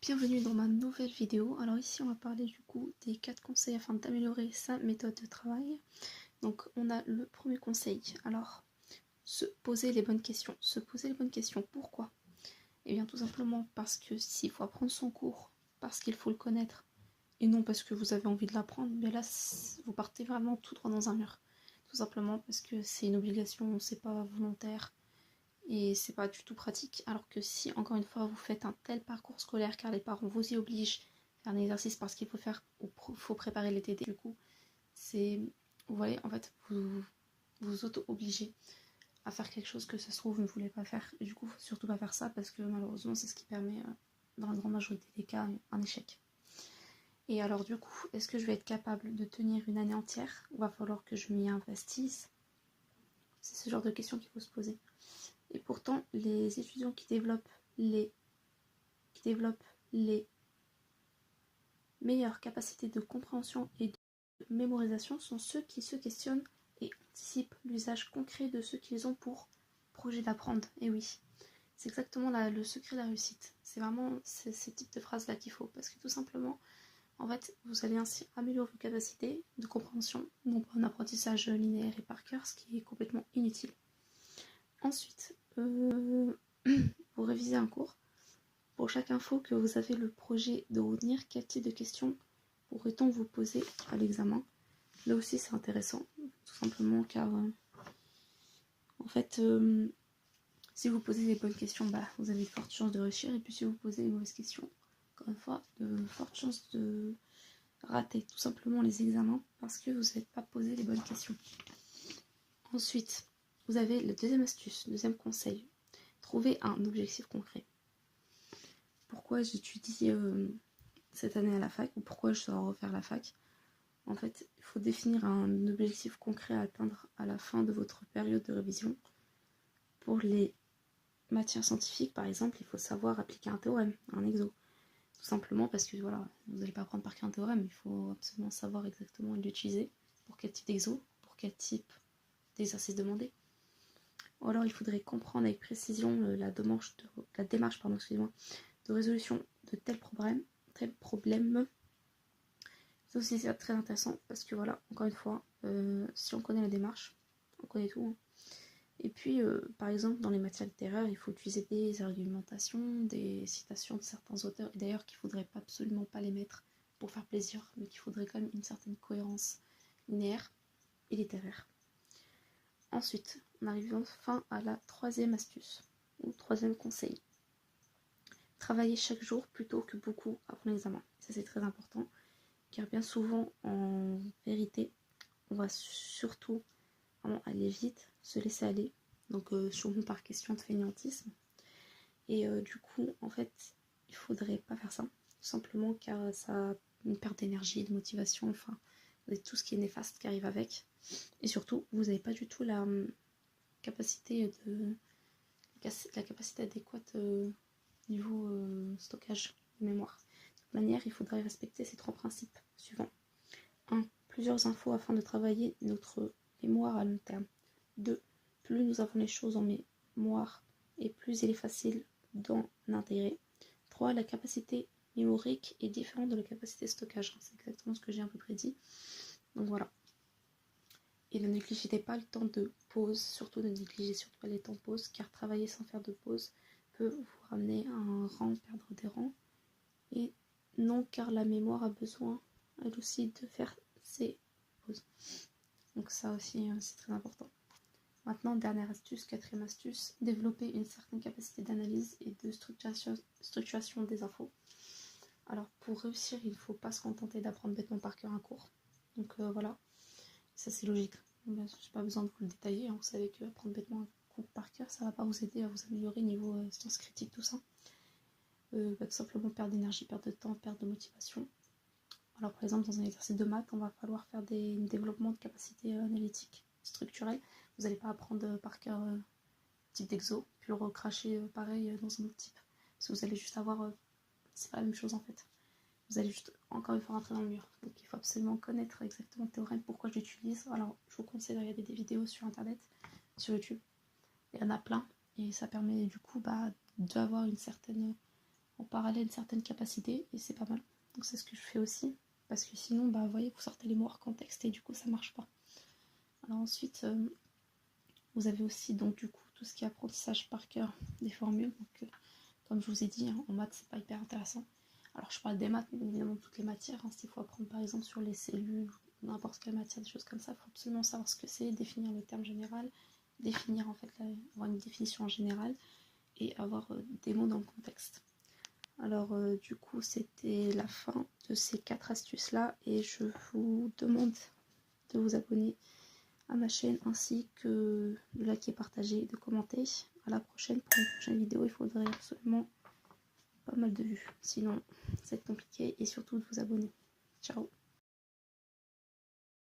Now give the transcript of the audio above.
Bienvenue dans ma nouvelle vidéo. Alors ici on va parler du coup des 4 conseils afin d'améliorer sa méthode de travail. Donc on a le premier conseil, alors se poser les bonnes questions. Se poser les bonnes questions, pourquoi? Et bien tout simplement parce que s'il faut apprendre son cours, parce qu'il faut le connaître, et non parce que vous avez envie de l'apprendre, mais là vous partez vraiment tout droit dans un mur. Tout simplement parce que c'est une obligation, c'est pas volontaire. Et c'est pas du tout pratique, alors que si encore une fois vous faites un tel parcours scolaire car les parents vous y obligent à faire un exercice parce qu'il faut faire ou faut préparer les TD, du coup c'est, vous voyez, en fait vous vous auto-obligez à faire quelque chose que ça se trouve vous ne voulez pas faire, et du coup faut surtout pas faire ça parce que malheureusement c'est ce qui permet dans la grande majorité des cas un échec. Et alors du coup, est-ce que je vais être capable de tenir une année entière? Il va falloir que je m'y investisse. C'est ce genre de questions qu'il faut se poser. Et pourtant, les étudiants qui développent les meilleures capacités de compréhension et de mémorisation sont ceux qui se questionnent et anticipent l'usage concret de ce qu'ils ont pour projet d'apprendre. Et oui, c'est exactement le secret de la réussite. C'est vraiment ces types de phrases-là qu'il faut. Parce que tout simplement, en fait, vous allez ainsi améliorer vos capacités de compréhension, non pas un apprentissage linéaire et par cœur, ce qui est complètement inutile. Ensuite, vous révisez un cours. Pour chaque info que vous avez le projet de retenir, quel type de questions pourrait-on vous poser à l'examen? Là aussi c'est intéressant, tout simplement car en fait si vous posez les bonnes questions, vous avez de fortes chances de réussir, et puis si vous posez les mauvaises questions, encore une fois, de fortes chances de rater tout simplement les examens parce que vous n'avez pas posé les bonnes questions. Ensuite, vous avez la deuxième astuce, deuxième conseil, trouver un objectif concret. Pourquoi j'étudie cette année à la fac, ou pourquoi je dois refaire la fac? En fait, il faut définir un objectif concret à atteindre à la fin de votre période de révision. Pour les matières scientifiques, par exemple, il faut savoir appliquer un théorème, un exo. Tout simplement parce que voilà, vous n'allez pas apprendre par cœur un théorème, il faut absolument savoir exactement l'utiliser, pour quel type d'exo, pour quel type d'exercice demandé. Ou alors il faudrait comprendre avec précision la démarche de résolution de tel problème. C'est aussi très intéressant parce que voilà, encore une fois, si on connaît la démarche, on connaît tout. Hein. Et puis, par exemple, dans les matières littéraires, il faut utiliser des argumentations, des citations de certains auteurs, et d'ailleurs qu'il ne faudrait absolument pas les mettre pour faire plaisir, mais qu'il faudrait quand même une certaine cohérence linéaire et littéraire. Ensuite, on arrive enfin à la troisième astuce, ou troisième conseil. Travailler chaque jour plutôt que beaucoup avant l'examen. Ça c'est très important, car bien souvent, en vérité, on va surtout aller vite, se laisser aller, donc sûrement par question de fainéantisme. Et du coup, en fait, il faudrait pas faire ça, tout simplement car ça a une perte d'énergie, de motivation, enfin, vous avez tout ce qui est néfaste qui arrive avec. Et surtout, vous n'avez pas du tout la capacité adéquate niveau stockage de mémoire. De toute manière, il faudrait respecter ces 3 principes suivants. 1. Plusieurs infos afin de travailler notre mémoire à long terme. 2. Plus nous avons les choses en mémoire et plus il est facile d'en intégrer. 3. La capacité mémorique est différente de la capacité stockage. C'est exactement ce que j'ai à peu près dit. Donc voilà. Et ne négligez pas le temps de pause, surtout ne négligez surtout pas les temps de pause, car travailler sans faire de pause peut vous ramener à un rang, perdre des rangs. Et non, car la mémoire a besoin, elle aussi, de faire ses pauses. Donc ça aussi, c'est très important. Maintenant, dernière astuce, quatrième astuce, développer une certaine capacité d'analyse et de structuration des infos. Alors pour réussir, il ne faut pas se contenter d'apprendre bêtement par cœur un cours. Donc voilà, ça c'est logique. Je n'ai pas besoin de vous le détailler, hein. Vous savez que apprendre bêtement un cours par cœur, ça ne va pas vous aider à vous améliorer niveau sciences critiques, tout ça. Tout simplement perdre d'énergie, perdre de temps, perdre de motivation. Alors par exemple dans un exercice de maths, on va falloir faire des développements de capacités analytiques, structurelles. Vous n'allez pas apprendre par cœur type d'exo, puis le recracher pareil dans un autre type. Parce que vous allez juste avoir... c'est pas la même chose en fait. Vous allez juste encore une fois rentrer dans le mur. Donc il faut absolument connaître exactement le théorème, pourquoi je l'utilise. Alors je vous conseille de regarder des vidéos sur internet, sur YouTube. Il y en a plein. Et ça permet du coup d'avoir une certaine en parallèle certaines capacités et c'est pas mal. Donc c'est ce que je fais aussi, parce que sinon, bah, vous voyez, vous sortez les mots hors contexte et du coup ça marche pas. Alors ensuite, vous avez aussi donc du coup tout ce qui est apprentissage par cœur des formules. Donc comme je vous ai dit, hein, en maths c'est pas hyper intéressant. Alors je parle des maths, mais évidemment toutes les matières. Hein, s'il faut apprendre par exemple sur les cellules, n'importe quelle matière, des choses comme ça, il faut absolument savoir ce que c'est, définir le terme général, définir en fait, avoir une définition en général et avoir des mots dans le contexte. Alors du coup c'était la fin de ces 4 astuces là et je vous demande de vous abonner à ma chaîne ainsi que de liker, partager, de commenter. À la prochaine pour une prochaine vidéo. Il faudrait absolument pas mal de vues, sinon c'est compliqué et surtout de vous abonner. Ciao.